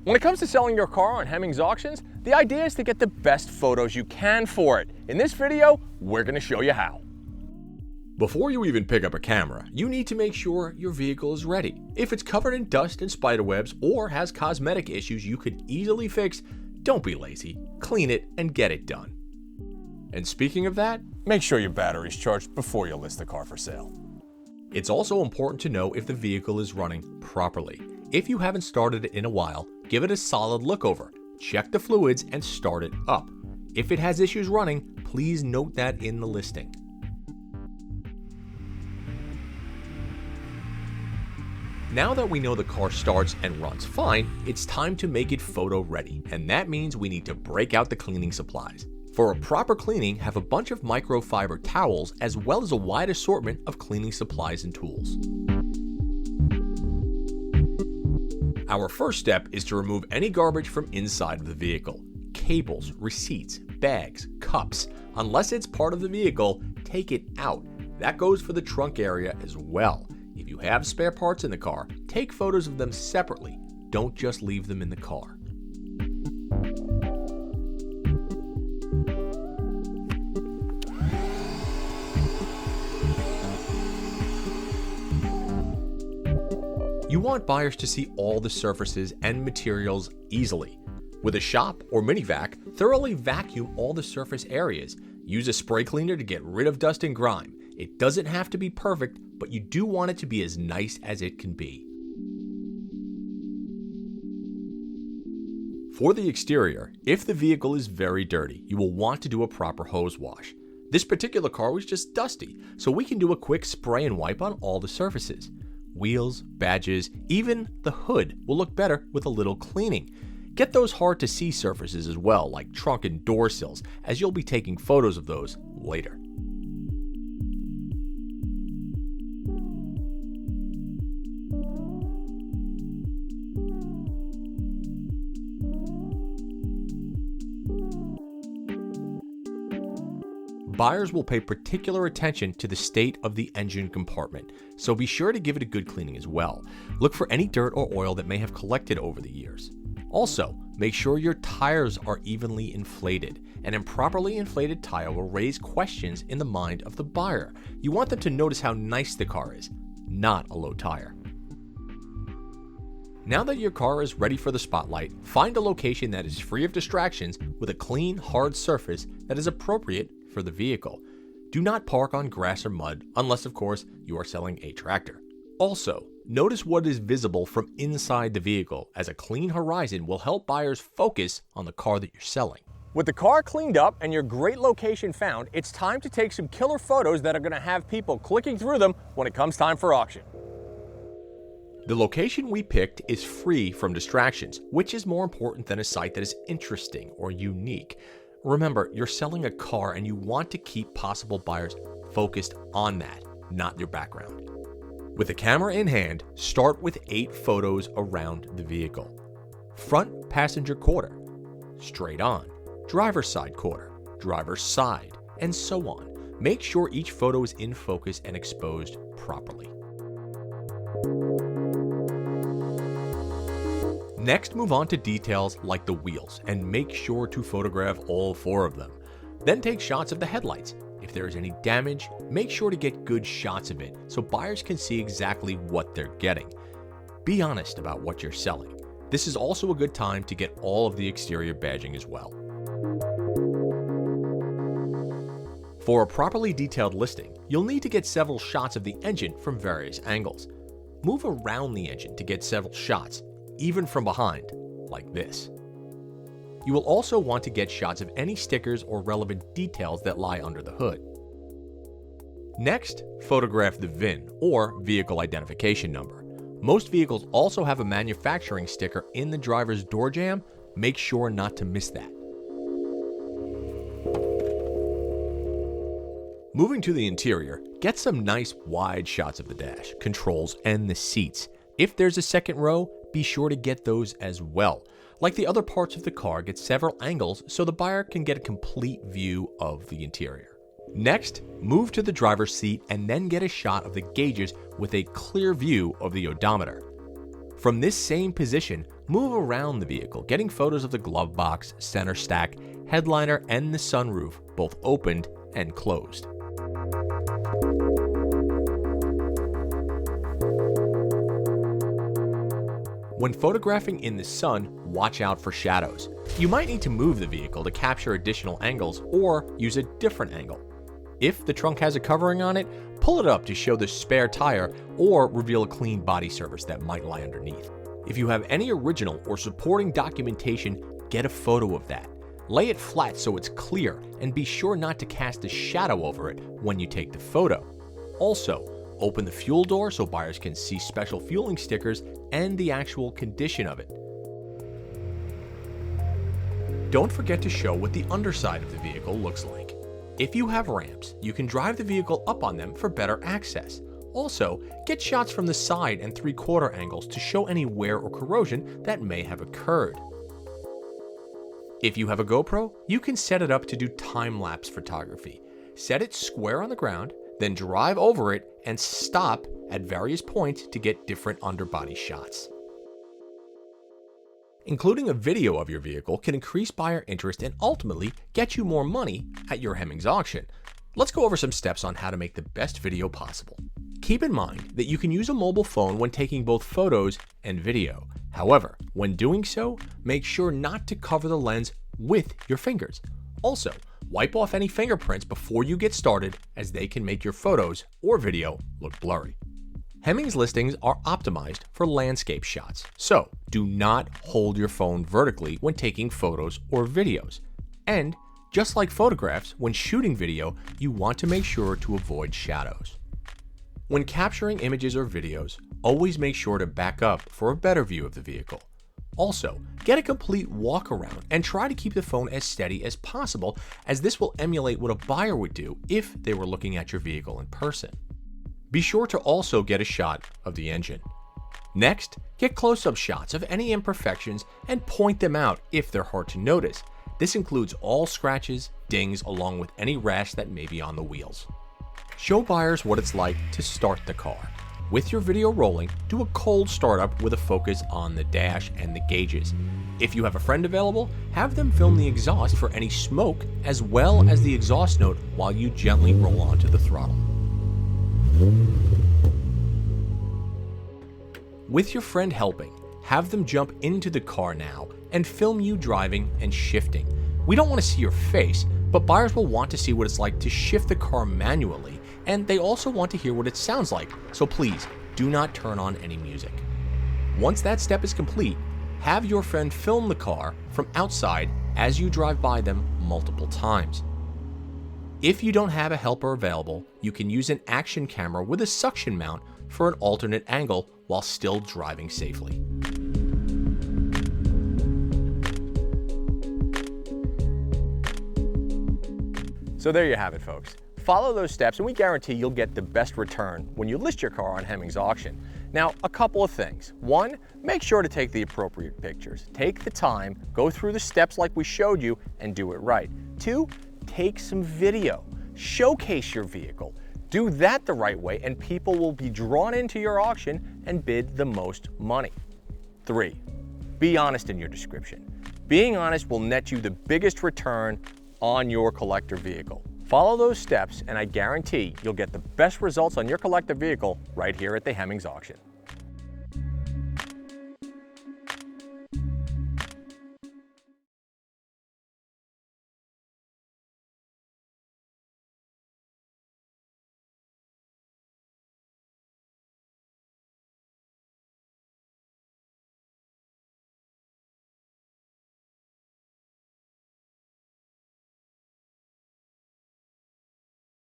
When it comes to selling your car on Hemmings Auctions, the idea is to get the best photos you can for it. In this video, we're going to show you how. Before you even pick up a camera, you need to make sure your vehicle is ready. If it's covered in dust and spiderwebs or has cosmetic issues you could easily fix, don't be lazy. Clean it and get it done. And speaking of that, make sure your battery's charged before you list the car for sale. It's also important to know if the vehicle is running properly. If you haven't started it in a while, give it a solid look over. Check the fluids and start it up. If it has issues running, please note that in the listing. Now that we know the car starts and runs fine, it's time to make it photo ready, and that means we need to break out the cleaning supplies. For a proper cleaning, have a bunch of microfiber towels as well as a wide assortment of cleaning supplies and tools. Our first step is to remove any garbage from inside of the vehicle. Cables, receipts, bags, cups. Unless it's part of the vehicle, take it out. That goes for the trunk area as well. If you have spare parts in the car, take photos of them separately. Don't just leave them in the car. You want buyers to see all the surfaces and materials easily. With a shop or mini vac, thoroughly vacuum all the surface areas. Use a spray cleaner to get rid of dust and grime. It doesn't have to be perfect, but you do want it to be as nice as it can be. For the exterior, if the vehicle is very dirty, you will want to do a proper hose wash. This particular car was just dusty, so we can do a quick spray and wipe on all the surfaces. Wheels, badges, even the hood will look better with a little cleaning. Get those hard to see surfaces as well, like trunk and door sills, as you'll be taking photos of those later. Buyers will pay particular attention to the state of the engine compartment, so be sure to give it a good cleaning as well. Look for any dirt or oil that may have collected over the years. Also, make sure your tires are evenly inflated. An improperly inflated tire will raise questions in the mind of the buyer. You want them to notice how nice the car is, not a low tire. Now that your car is ready for the spotlight, find a location that is free of distractions with a clean, hard surface that is appropriate for the vehicle. Do not park on grass or mud unless, of course, you are selling a tractor. Also, notice what is visible from inside the vehicle, as a clean horizon will help buyers focus on the car that you're selling. With the car cleaned up and your great location found, it's time to take some killer photos that are going to have people clicking through them when it comes time for auction. The location we picked is free from distractions, which is more important than a site that is interesting or unique. Remember, you're selling a car and you want to keep possible buyers focused on that, not your background. With the camera in hand, start with 8 photos around the vehicle. Front passenger quarter, straight on, driver's side quarter, driver's side, and so on. Make sure each photo is in focus and exposed properly. Next, move on to details like the wheels and make sure to photograph all 4 of them. Then take shots of the headlights. If there is any damage, make sure to get good shots of it so buyers can see exactly what they're getting. Be honest about what you're selling. This is also a good time to get all of the exterior badging as well. For a properly detailed listing, you'll need to get several shots of the engine from various angles. Move around the engine to get several shots, even from behind, like this. You will also want to get shots of any stickers or relevant details that lie under the hood. Next, photograph the VIN, or vehicle identification number. Most vehicles also have a manufacturing sticker in the driver's door jamb. Make sure not to miss that. Moving to the interior, get some nice wide shots of the dash, controls, and the seats. If there's a second row, be sure to get those as well. Like the other parts of the car, get several angles so the buyer can get a complete view of the interior. Next, move to the driver's seat and then get a shot of the gauges with a clear view of the odometer. From this same position, move around the vehicle, getting photos of the glove box, center stack, headliner, and the sunroof, both opened and closed. When photographing in the sun, watch out for shadows. You might need to move the vehicle to capture additional angles or use a different angle. If the trunk has a covering on it, pull it up to show the spare tire or reveal a clean body surface that might lie underneath. If you have any original or supporting documentation, get a photo of that. Lay it flat so it's clear and be sure not to cast a shadow over it when you take the photo. Also, open the fuel door so buyers can see special fueling stickers and the actual condition of it. Don't forget to show what the underside of the vehicle looks like. If you have ramps, you can drive the vehicle up on them for better access. Also, get shots from the side and 3/4 angles to show any wear or corrosion that may have occurred. If you have a GoPro, you can set it up to do time-lapse photography. Set it square on the ground, then drive over it and stop at various points to get different underbody shots. Including a video of your vehicle can increase buyer interest and ultimately get you more money at your Hemmings auction. Let's go over some steps on how to make the best video possible. Keep in mind that you can use a mobile phone when taking both photos and video. However, when doing so, make sure not to cover the lens with your fingers. Also, wipe off any fingerprints before you get started, as they can make your photos or video look blurry. Hemmings listings are optimized for landscape shots, so do not hold your phone vertically when taking photos or videos. And just like photographs, when shooting video, you want to make sure to avoid shadows. When capturing images or videos, always make sure to back up for a better view of the vehicle. Also, get a complete walk around and try to keep the phone as steady as possible, as this will emulate what a buyer would do if they were looking at your vehicle in person. Be sure to also get a shot of the engine. Next, get close-up shots of any imperfections and point them out if they're hard to notice. This includes all scratches, dings, along with any rash that may be on the wheels. Show buyers what it's like to start the car. With your video rolling, do a cold startup with a focus on the dash and the gauges. If you have a friend available, have them film the exhaust for any smoke as well as the exhaust note while you gently roll onto the throttle. With your friend helping, have them jump into the car now and film you driving and shifting. We don't want to see your face, but buyers will want to see what it's like to shift the car manually, and they also want to hear what it sounds like, so please do not turn on any music. Once that step is complete, have your friend film the car from outside as you drive by them multiple times. If you don't have a helper available, you can use an action camera with a suction mount for an alternate angle while still driving safely. So there you have it, folks. Follow those steps and we guarantee you'll get the best return when you list your car on Hemmings Auction. Now, a couple of things. One, make sure to take the appropriate pictures. Take the time, go through the steps like we showed you, and do it right. Two, take some video. Showcase your vehicle. Do that the right way and people will be drawn into your auction and bid the most money. Three, be honest in your description. Being honest will net you the biggest return on your collector vehicle. Follow those steps and I guarantee you'll get the best results on your collector vehicle right here at the Hemmings Auction.